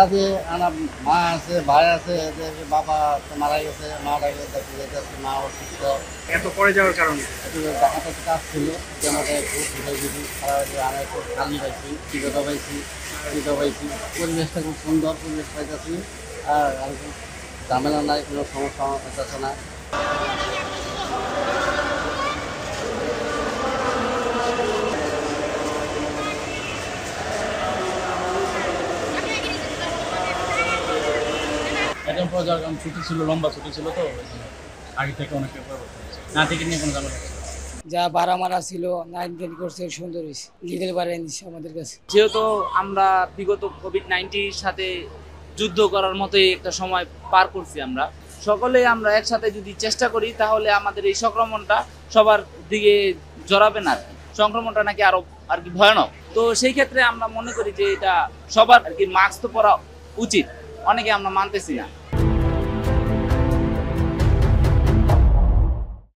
কাজে আমার মা আছে, ভাই আছে, এদের বাবা তো মারা গেছে, মারা গেছে, দেখতে যেতেছে, মা অসুস্থ। এত পরে যাওয়ার কারণে একটু ডাকাতের কাজ ছিল, যে আমাদের খুব ঘুরে ঘুরি সারা আমি একটু খালি পাইছি, টিকটও পাইছি, টিকটও পাইছি। পরিবেশটা খুব সুন্দর, পরিবেশ পাইতেছি। আর আর কোনো ঝামেলা নাই, কোনো সমস্যা আমার হইতেছে না। এখন প্রোগ্রাম ছুটি ছিল, লম্বা ছুটি ছিল, তো ওই জন্য আগে থেকে অনেকটা পরিবর্তন হয়েছে। না টিকিট নিয়ে কোনো ঝামেলা নেই। যা ভাড়া মারা ছিল 9-10 করছে, সুন্দর হয়েছে, লিগেল ভাড়া এনেছে আমাদের কাছে। যেহেতু আমরা বিগত কোভিড-19 সাথে যুদ্ধ করার মতোই একটা সময় পার করছি, আমরা সকলেই আমরা একসাথে যদি চেষ্টা করি তাহলে আমাদের এই সংক্রমণটা সবার দিকে জড়াবে না আর কি। সংক্রমণটা নাকি আরো আর কি ভয়ানক। তো সেই ক্ষেত্রে আমরা মনে করি যে এটা সবার আর কি মাস্ক তো পরা উচিত, অনেকে আমরা মানতেছি না।